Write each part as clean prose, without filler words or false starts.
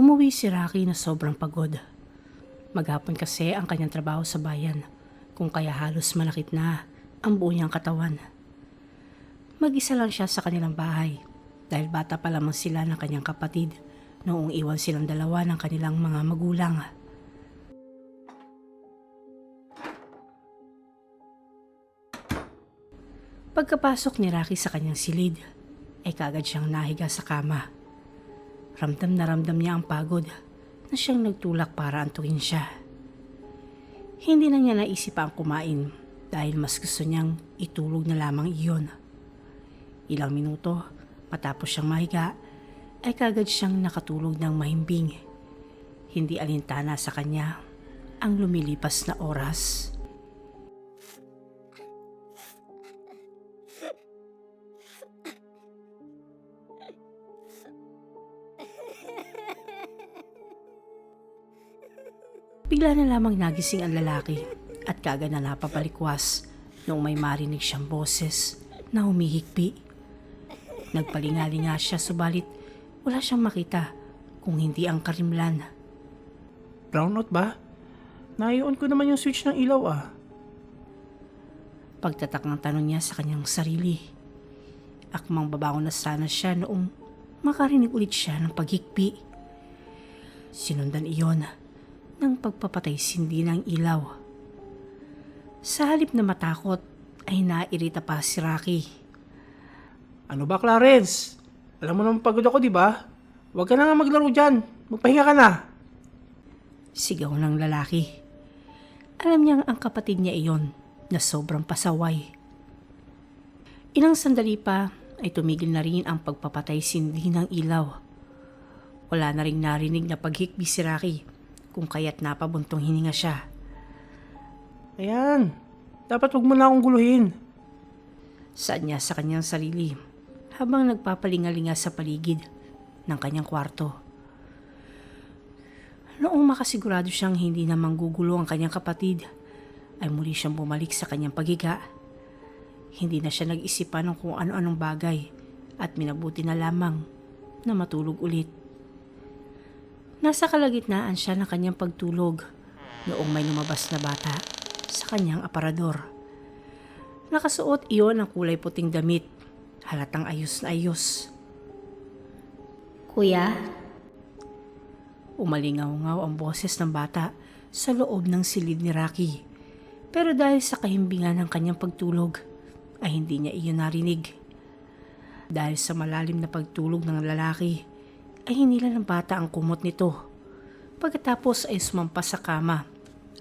Umuwi si Rocky na sobrang pagod. Maghapon kasi ang kanyang trabaho sa bayan, kung kaya halos malakit na ang buo niyang katawan. Mag-isa lang siya sa kanilang bahay dahil bata pa lamang sila ng kanyang kapatid noong iwan silang dalawa ng kanilang mga magulang. Pagkapasok ni Rocky sa kanyang silid, ay kagad siyang nahiga sa kama. Ramdam na ramdam niya ang pagod na siyang nagtulak para antukin siya. Hindi na niya naisip ang kumain dahil mas gusto niyang itulog na lamang iyon. Ilang minuto matapos siyang mahiga ay kagad siyang nakatulog ng mahimbing. Hindi alintana sa kanya ang lumilipas na oras. Bigla na lamang nagising ang lalaki at kagad na napapalikwas noong may marinig siyang boses na humihikbi. Nagpalingalinga siya subalit wala siyang makita kung hindi ang karimlan. Brownout ba? Nai-on ko naman yung switch ng ilaw ah. Pagtatak ng tanong niya sa kanyang sarili. Akmang babangon na sana siya noong makarinig ulit siya ng paghikbi. Sinundan iyon ng pagpapatay sindi ng ilaw. Sa halip na matakot ay nairita pa si Rocky. Ano ba, Clarence? Alam mo naman pagod ako, di ba? Huwag ka na nga maglaro dyan. Magpahinga ka na. Sigaw ng lalaki. Alam niyang ang kapatid niya iyon na sobrang pasaway. Ilang sandali pa ay tumigil na rin ang pagpapatay sindi ng ilaw. Wala na ring narinig na paghikbi si Rocky kung kaya't napabuntong hininga siya. Ayan. Dapat huwag mo na akong guluhin. Saad niya sa kanyang sarili habang nagpapalingalinga sa paligid ng kanyang kwarto. Noong makasigurado siyang hindi na manggugulo ang kanyang kapatid, ay muli siyang bumalik sa kanyang paghiga. Hindi na siya nag-isipan ng kung ano-anong bagay at minabuti na lamang na matulog ulit. Nasa kalagitnaan siya ng kanyang pagtulog noong may lumabas na bata sa kanyang aparador. Nakasuot iyon ng kulay puting damit, halatang ayos na ayos. Kuya? Umalingaw-ngaw ang boses ng bata sa loob ng silid ni Rocky. Pero dahil sa kahimbingan ng kanyang pagtulog, ay hindi niya iyon narinig. Dahil sa malalim na pagtulog ng lalaki, ay hinila ng bata ang kumot nito. Pagkatapos ay sumampas sa kama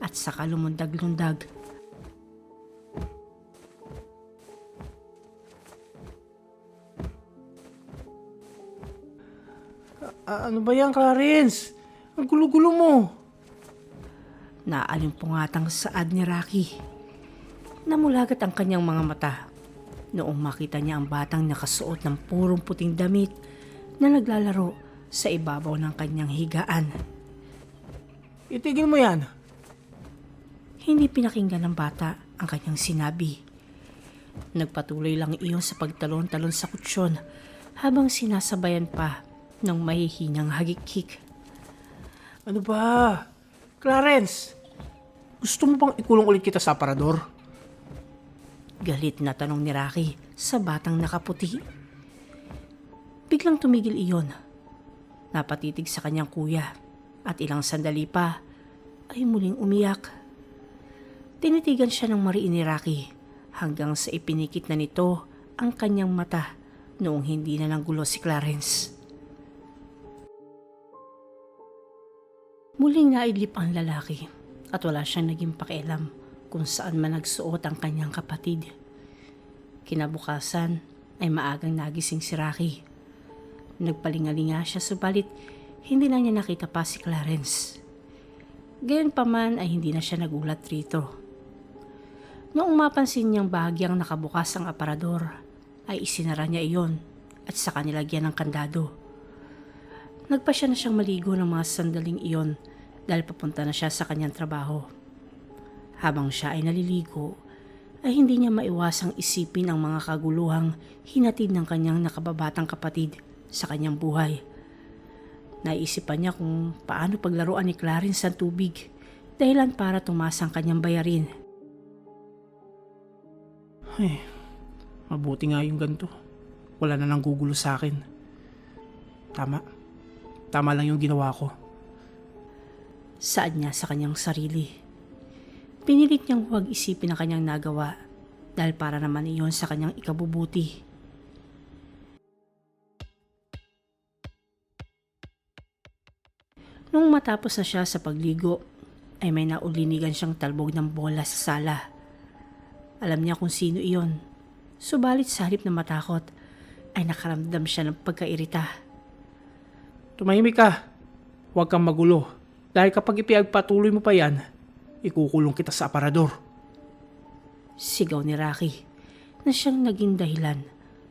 at saka lumundag-lundag. Ano ba yan, Clarence? Ang gulo-gulo mo. Naalimpungatang saad ni Rocky. Namulagat ang kanyang mga mata noong makita niya ang batang nakasuot ng purong puting damit na naglalaro sa ibabaw ng kanyang higaan. Itigil mo yan. Hindi pinakinggan ng bata ang kanyang sinabi. Nagpatuloy lang iyon sa pagtalon-talon sa kutsyon habang sinasabayan pa ng mahihinang hagik-hik. Ano ba? Clarence, gusto mo bang ikulong ulit kita sa aparador? Galit na tanong ni Rocky sa batang nakaputi. Biglang tumigil iyon. Napatitig sa kanyang kuya at ilang sandali pa ay muling umiyak. Tinitigan siya ng mariin ni Rocky hanggang sa ipinikit na nito ang kanyang mata noong hindi na nanggulo si Clarence. Muling naidlip ang lalaki at wala siyang naging pakialam kung saan man nagsuot ang kanyang kapatid. Kinabukasan ay maagang nagising si Rocky. Nagpalingalinga siya subalit hindi na niya nakita pa si Clarence. Gayunpaman ay hindi na siya nagulat rito. Noong mapansin niyang bahagyang nakabukas ang aparador, ay isinara niya iyon at saka nilagyan ng kandado. Nagpasya na siyang maligo ng mga sandaling iyon dahil papunta na siya sa kanyang trabaho. Habang siya ay naliligo, ay hindi niya maiwasang isipin ang mga kaguluhang hinatid ng kanyang nakababatang kapatid sa kanyang buhay. Naisipan niya kung paano paglaruan ni Clarence sa tubig, dahilan para tumaas ang kanyang bayarin. Ay, mabuti nga yung ganito. Wala na nang gugulo sa akin. Tama lang yung ginawa ko. Saad niya sa kanyang sarili. Pinilit niyang huwag isipin ang kanyang nagawa dahil para naman iyon sa kanyang ikabubuti. Nung matapos na siya sa pagligo, ay may naulinigan siyang talbog ng bola sa sala. Alam niya kung sino iyon, subalit sa halip na matakot, ay nakaramdam siya ng pagkairita. Tumahimik ka. Huwag kang magulo. Dahil kapag ipagpatuloy mo pa yan, ikukulong kita sa aparador. Sigaw ni Rocky na siyang naging dahilan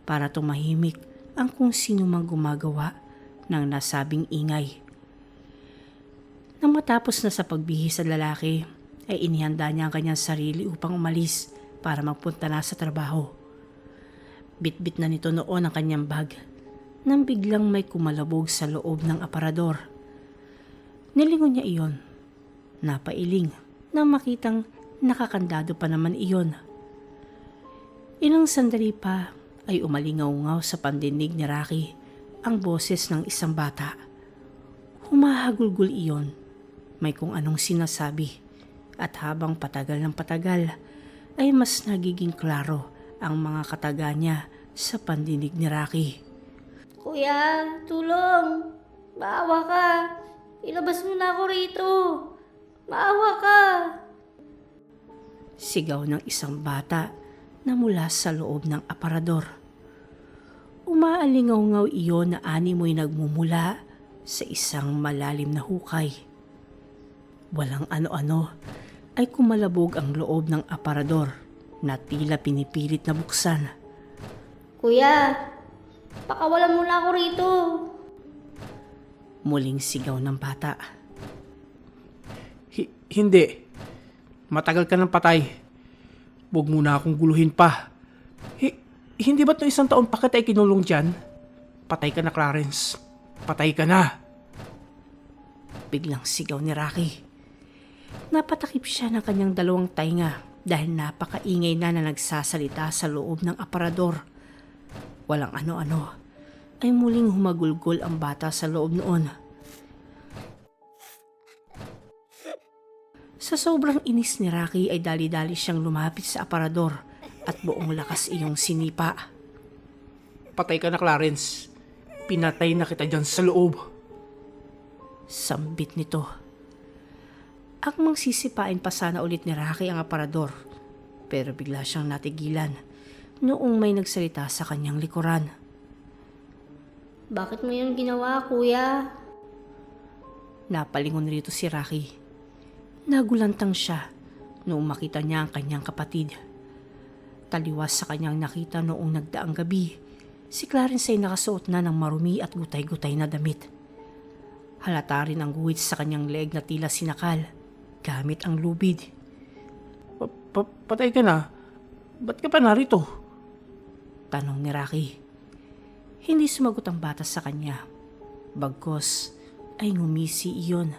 para tumahimik ang kung sino mang gumagawa ng nasabing ingay. Nang matapos na sa pagbihis sa lalaki, ay inihanda niya ang kanyang sarili upang umalis para magpunta na sa trabaho. Bitbit na nito noon ang kanyang bag nang biglang may kumalabog sa loob ng aparador. Nilingon niya iyon. Napailing na makitang nakakandado pa naman iyon. Ilang sandali pa ay umalingaw-ngaw sa pandinig ni Rocky ang boses ng isang bata. Humahagulgol iyon. May kung anong sinasabi at habang patagal ng patagal ay mas nagiging klaro ang mga kataga niya sa pandinig ni Rocky. Kuya, tulong! Maawa ka! Ilabas mo na ako rito! Maawa ka! Sigaw ng isang bata na mula sa loob ng aparador. Umaalingaw-ngaw iyon na animoy nagmumula sa isang malalim na hukay. Walang ano-ano ay kumalabog ang loob ng aparador na tila pinipilit na buksan. Kuya, pakawalan mo na ako rito! Muling sigaw ng bata. Hindi. Matagal ka ng patay. Huwag mo na akong guluhin pa. Hindi ba't no 1 taon pa kita ikinulong dyan? Patay ka na, Clarence. Patay ka na. Biglang sigaw ni Rocky. Napatakip siya ng kanyang dalawang tainga dahil napakaingay na nagsasalita sa loob ng aparador. Walang ano-ano ay muling humagulgol ang bata sa loob noon. Sa sobrang inis ni Rocky ay dali-dali siyang lumapit sa aparador at buong lakas iyong sinipa. Patay ka na, Clarence. Pinatay na kita dyan sa loob. Sambit nito. Akmang sisipain pa sana ulit ni Rocky ang aparador, pero bigla siyang natigilan noong may nagsalita sa kanyang likuran. Bakit mo yun ginawa, kuya? Napalingon rito si Rocky. Nagulantang siya noong makita niya ang kanyang kapatid. Taliwas sa kanyang nakita noong nagdaang gabi, si Clarence ay nakasuot na ng marumi at gutay-gutay na damit. Halata rin ang guhit sa kanyang leeg na tila sinakal gamit ang lubid. Patay ka na? Ba't ka pa narito? Tanong ni Rocky. Hindi sumagot ang bata sa kanya. Bagkos ay ngumisi iyon.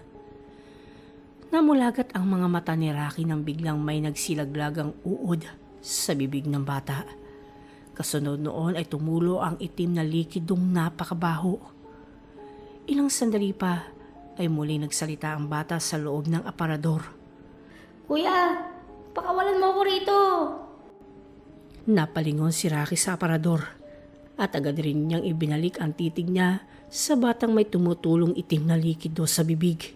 Namulagat ang mga mata ni Rocky nang biglang may nagsilaglagang uod sa bibig ng bata. Kasunod noon ay tumulo ang itim na likidong napakabaho. Ilang sandali pa ay muli nagsalita ang bata sa loob ng aparador. Kuya, pakawalan mo ako rito! Napalingon si Rocky sa aparador at agad rin niyang ibinalik ang titig niya sa batang may tumutulong itim na likido sa bibig.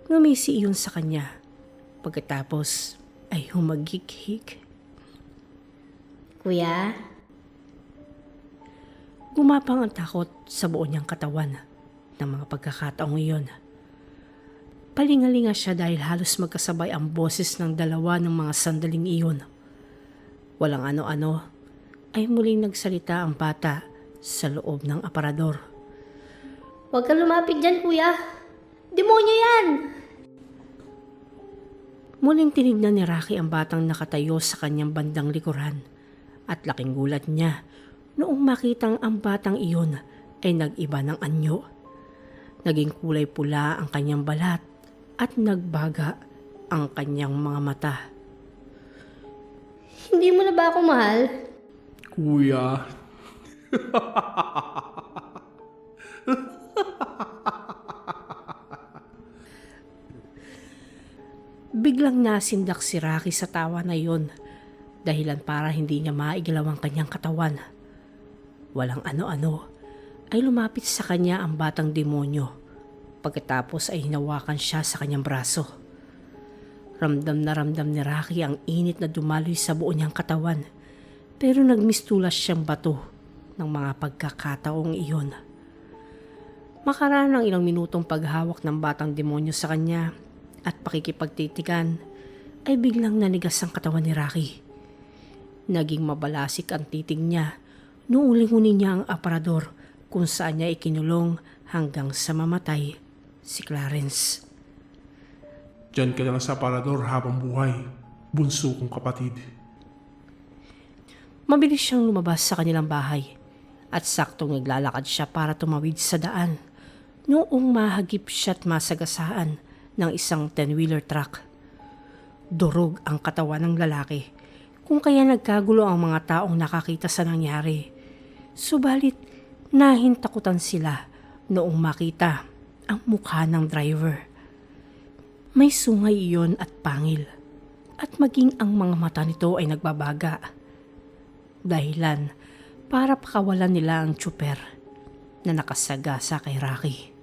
Ngumisi iyon sa kanya. Pagkatapos ay humagik-hik. Kuya? Gumapang ang takot sa buo niyang katawan ng mga pagkakataong iyon. Palingalinga siya dahil halos magkasabay ang boses ng dalawa ng mga sandaling iyon. Walang ano-ano ay muling nagsalita ang bata sa loob ng aparador. Huwag kang lumapit dyan, kuya! Demonyo yan! Muling tinignan ni Rocky ang batang nakatayo sa kanyang bandang likuran at laking gulat niya noong makitang ang batang iyon ay nag-iba ng anyo. Naging kulay pula ang kanyang balat at nagbaga ang kanyang mga mata. Hindi mo na ba ako mahal? Kuya. Biglang nasindak si Rocky sa tawa na yon, dahilan para hindi niya maigalaw ang kanyang katawan. Walang ano-ano ay lumapit sa kanya ang batang demonyo. Pagkatapos ay hinawakan siya sa kanyang braso. Ramdam ni Rocky ang init na dumaloy sa buo niyang katawan, pero nagmistulas siyang bato ng mga pagkakataong iyon. Makaraan ng ilang minutong paghawak ng batang demonyo sa kanya at pakikipagtitikan, ay biglang nanigas ang katawan ni Rocky. Naging mabalasik ang titig niya noong lingunin niya ang aparador kung saan niya ikinulong hanggang sa mamatay si Clarence. Diyan ka lang sa parador habang buhay, bunso kong kapatid. Mabilis siyang lumabas sa kanilang bahay at saktong naglalakad siya para tumawid sa daan noong mahagip siya't masagasaan ng isang 10-wheeler truck. Durog ang katawan ng lalaki, kung kaya nagkagulo ang mga taong nakakita sa nangyari. Subalit, nahintakutan sila noong makita ang mukha ng driver. May sungay iyon at pangil, at maging ang mga mata nito ay nagbabaga. Dahilan para pakawalan nila ang tsuper na nakasagasa kay Rocky.